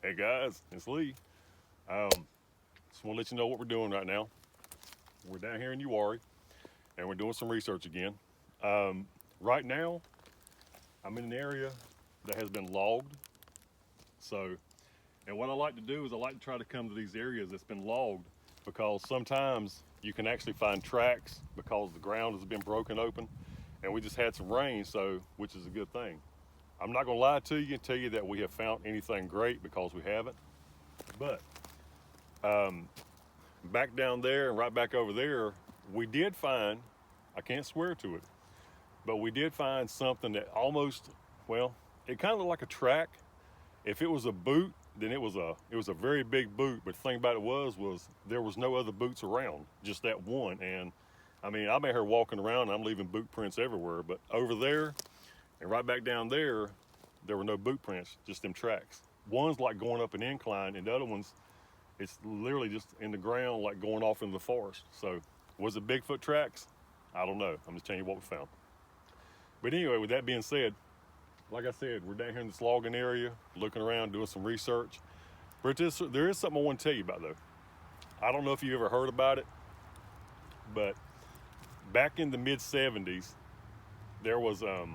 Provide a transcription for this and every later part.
Hey guys, it's Lee. Just want to let you know what we're doing right now. We're down here in Uwharrie, and we're doing some research again. Right now, I'm in an area that has been logged. And what I like to do is I like to try to come to these areas that's been logged because sometimes you can actually find tracks because the ground has been broken open, and we just had some rain, which is a good thing. I'm not going to lie to you and tell you that we have found anything great because we haven't. But back down there and right back over there, we did find, I can't swear to it, but we did find something that almost, well, it kind of looked like a track. If it was a boot, then it was a very big boot. But the thing about it was there was no other boots around, just that one. And I mean, I'm out here walking around and I'm leaving boot prints everywhere. But over there and right back down there were no boot prints, just them tracks. One's like going up an incline, and the other one's, it's literally just in the ground, like going off into the forest. So was it Bigfoot tracks? I don't know. I'm just telling you what we found. But anyway, with that being said, like I said, we're down here in this logging area, looking around, doing some research. But there is something I want to tell you about, though. I don't know if you ever heard about it, but back in the mid-'70s, there was a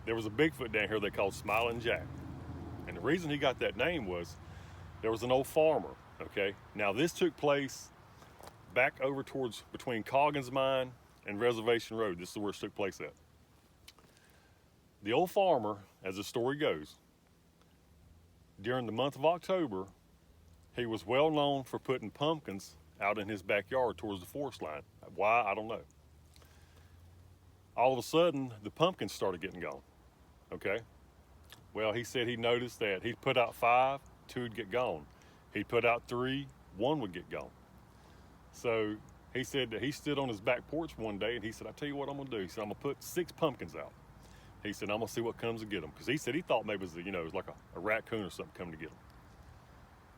Bigfoot down here they called Smiling Jack. And the reason he got that name was there was an old farmer, okay? Now, this took place back over towards between Coggins Mine and Reservation Road. This is where it took place at. The old farmer, as the story goes, during the month of October, he was well known for putting pumpkins out in his backyard towards the forest line. Why? I don't know. All of a sudden, the pumpkins started getting gone, okay? Well, he said he noticed that he'd put out 5, 2 would get gone. He'd put out 3, 1 would get gone. So he said that he stood on his back porch one day and he said, "I tell you what I'm gonna do." He said, "I'm gonna put 6 pumpkins out." He said, "I'm gonna see what comes to get them." Because he said he thought maybe it was like a raccoon or something coming to get them.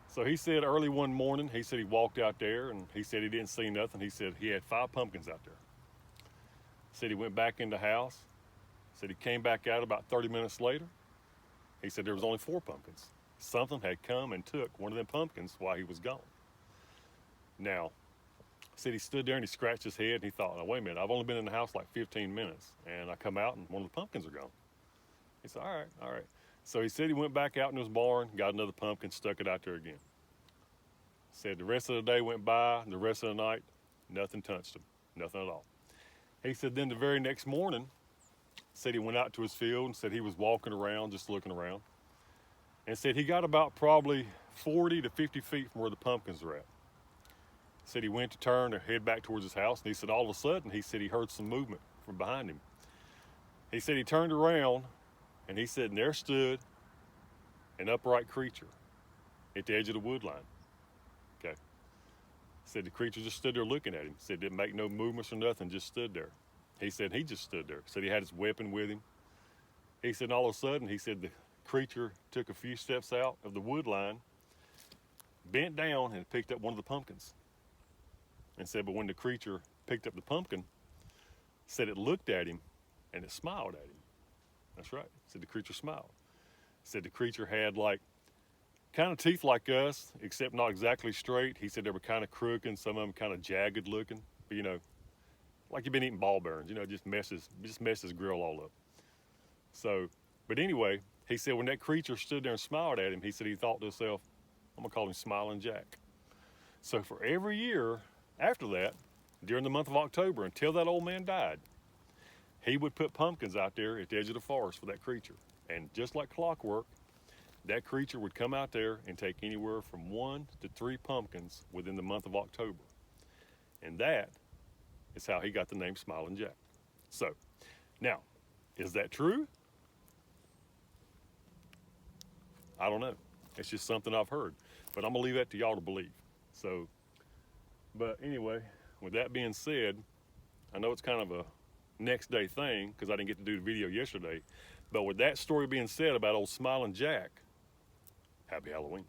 So he said early one morning, he said he walked out there and he said he didn't see nothing. He said he had 5 pumpkins out there. Said he went back in the house. Said he came back out about 30 minutes later. He said there was only 4 pumpkins. Something had come and took one of them pumpkins while he was gone. Now, said he stood there and he scratched his head and he thought, "Now, wait a minute, I've only been in the house like 15 minutes and I come out and one of the pumpkins are gone." He said, all right. So he said he went back out in his barn, got another pumpkin, stuck it out there again. Said the rest of the day went by and the rest of the night, nothing touched him, nothing at all. He said then the very next morning, said he went out to his field and said he was walking around, just looking around, and said he got about probably 40 to 50 feet from where the pumpkins were at. Said he went to turn or head back towards his house, and he said all of a sudden, he said he heard some movement from behind him. He said he turned around, and he said, and there stood an upright creature at the edge of the wood line. Okay. Said the creature just stood there looking at him. Said didn't make no movements or nothing, just stood there. He said he just stood there. Said he had his weapon with him. He said all of a sudden, he said the creature took a few steps out of the wood line, bent down and picked up one of the pumpkins. And said, but when the creature picked up the pumpkin, said it looked at him and it smiled at him. That's right. Said the creature smiled. Said the creature had like kind of teeth like us, except not exactly straight. He said they were kind of crooked, some of them kind of jagged looking, but like you've been eating ball bearings, just messes grill all up. So, but anyway, he said when that creature stood there and smiled at him, he said he thought to himself, I'm gonna call him Smiling Jack. So for every year after that, during the month of October, until that old man died, he would put pumpkins out there at the edge of the forest for that creature. And just like clockwork, that creature would come out there and take anywhere from 1 to 3 pumpkins within the month of October. And that is how he got the name Smiling Jack. So, now, is that true? I don't know. It's just something I've heard. But I'm going to leave that to y'all to believe. So, but anyway, with that being said, I know it's kind of a next day thing because I didn't get to do the video yesterday. But with that story being said about old Smiling Jack, happy Halloween.